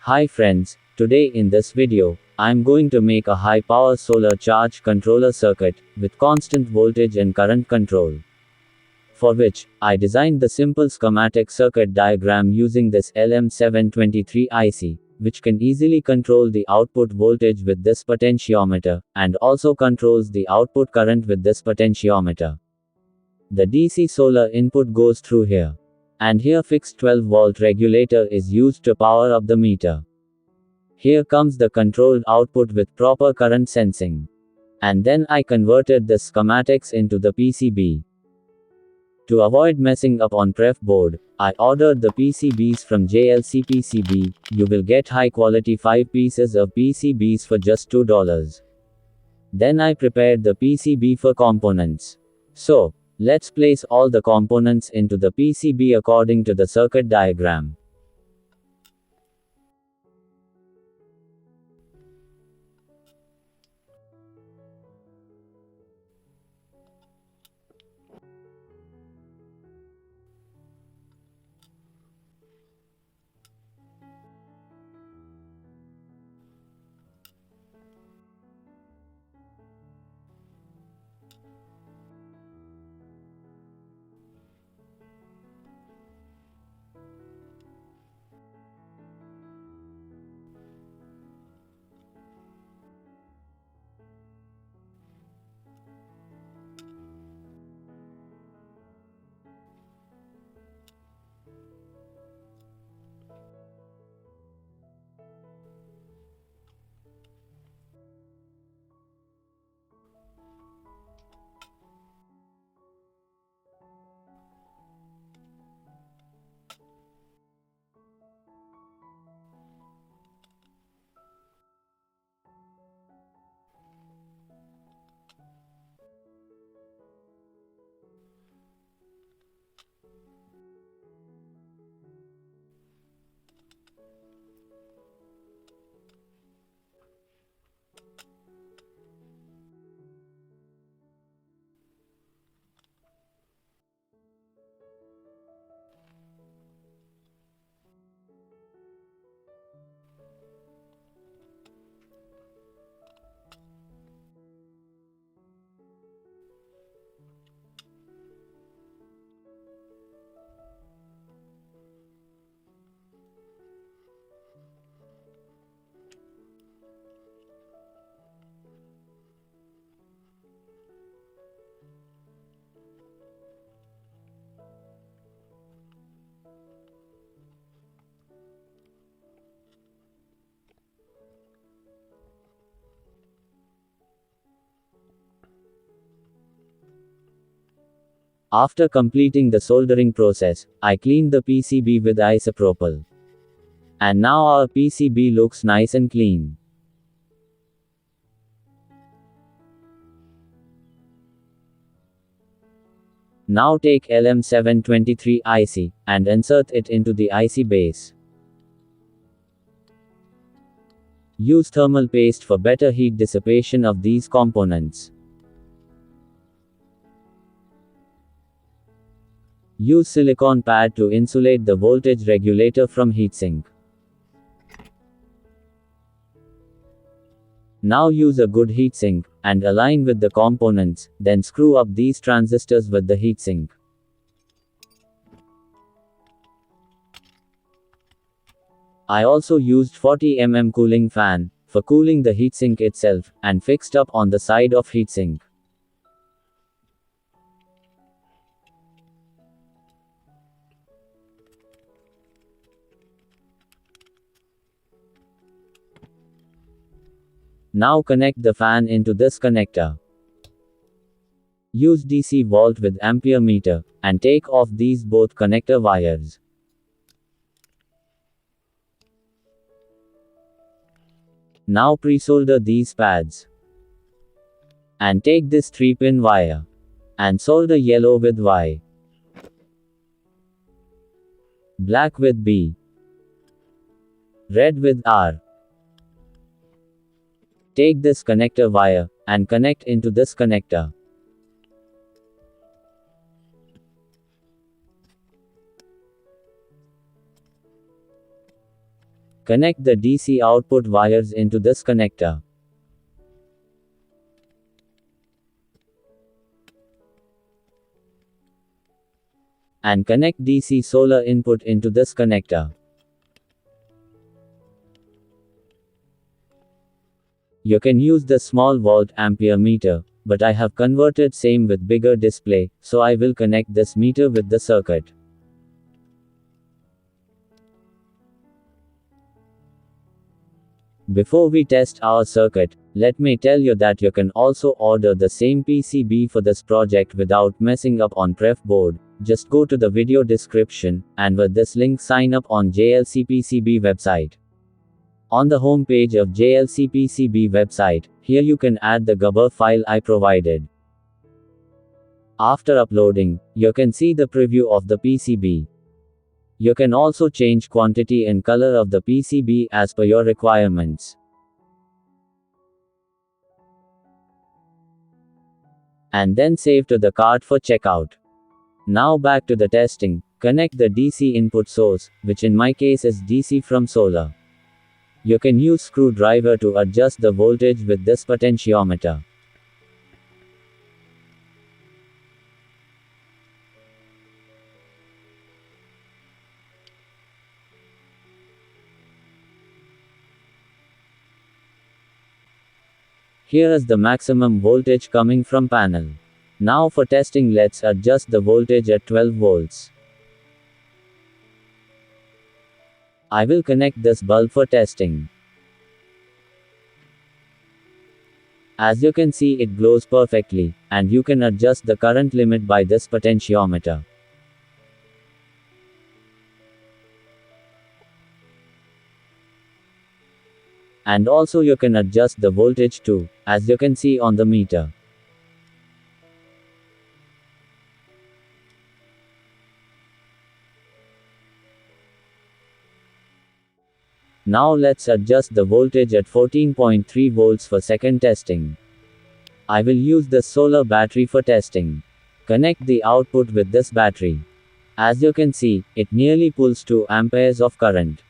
Hi friends, today in this video, I'm going to make a high power solar charge controller circuit, with constant voltage and current control. For which, I designed the simple schematic circuit diagram using this lm723 IC, which can easily control the output voltage with this potentiometer, and also controls the output current with this potentiometer. The DC solar input goes through here. And here fixed 12-volt regulator is used to power up the meter. Here comes the controlled output with proper current sensing. And then I converted the schematics into the PCB. To avoid messing up on pref board, I ordered the PCBs from JLC PCB. You will get high quality 5 pieces of PCBs for just $2. Then I prepared the PCB for components. So, let's place all the components into the PCB according to the circuit diagram. After completing the soldering process, I cleaned the PCB with isopropyl. And now our PCB looks nice and clean. Now take lm723 IC, and insert it into the IC base. Use thermal paste for better heat dissipation of these components. Use silicone pad to insulate the voltage regulator from heatsink. Now use a good heatsink, and align with the components, then screw up these transistors with the heatsink. I also used 40 mm cooling fan, for cooling the heatsink itself, and fixed up on the side of heatsink. Now connect the fan into this connector. Use DC volt with ampere meter, and take off these both connector wires. Now pre-solder these pads. And take this 3-pin wire. And solder yellow with Y. Black with B. Red with R. Take this connector wire, and connect into this connector. Connect the DC output wires into this connector. And connect DC solar input into this connector. You can use the small volt ampere meter, but I have converted same with bigger display, so I will connect this meter with the circuit. Before we test our circuit, let me tell you that you can also order the same PCB for this project without messing up on pref board. Just go to the video description, and with this link sign up on JLC PCB website. On the home page of JLC PCB website, here you can add the Gabber file I provided. After uploading, you can see the preview of the PCB. You can also change quantity and color of the PCB as per your requirements. And then save to the cart for checkout. Now back to the testing. Connect the DC input source, which in my case is DC from solar. You can use screwdriver to adjust the voltage with this potentiometer. Here is the maximum voltage coming from panel. Now for testing, let's adjust the voltage at 12 volts. I will connect this bulb for testing. As you can see, it glows perfectly, and you can adjust the current limit by this potentiometer. And also you can adjust the voltage too, as you can see on the meter. Now let's adjust the voltage at 14.3 volts for second testing. I will use the solar battery for testing. Connect the output with this battery. As you can see, it nearly pulls 2 amperes of current.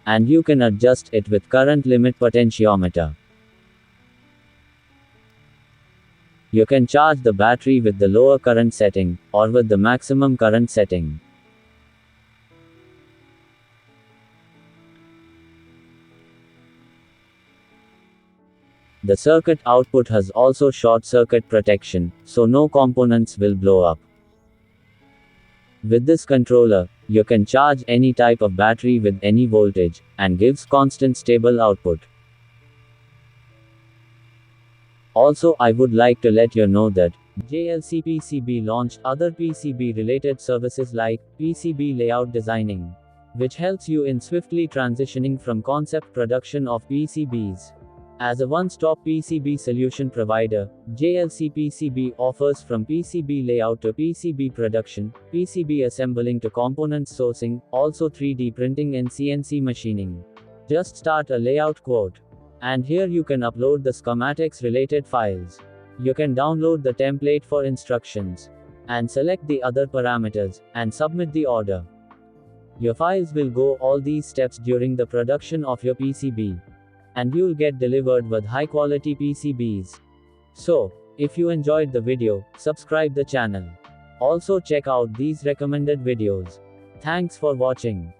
And you can adjust it with current limit potentiometer. You can charge the battery with the lower current setting, or with the maximum current setting. The circuit output has also short circuit protection, so no components will blow up. With this controller, you can charge any type of battery with any voltage, and gives constant stable output. Also, I would like to let you know that JLC PCB launched other PCB related services like PCB layout designing, which helps you in swiftly transitioning from concept production of PCBs. As a one-stop PCB solution provider, JLC PCB offers from PCB layout to PCB production, PCB assembling to components sourcing, also 3D printing and CNC machining. Just start a layout quote. And here you can upload the schematics related files. You can download the template for instructions. And select the other parameters, and submit the order. Your files will go all these steps during the production of your PCB. And you'll get delivered with high quality PCBs. So, if you enjoyed the video, subscribe the channel. Also check out these recommended videos. Thanks for watching.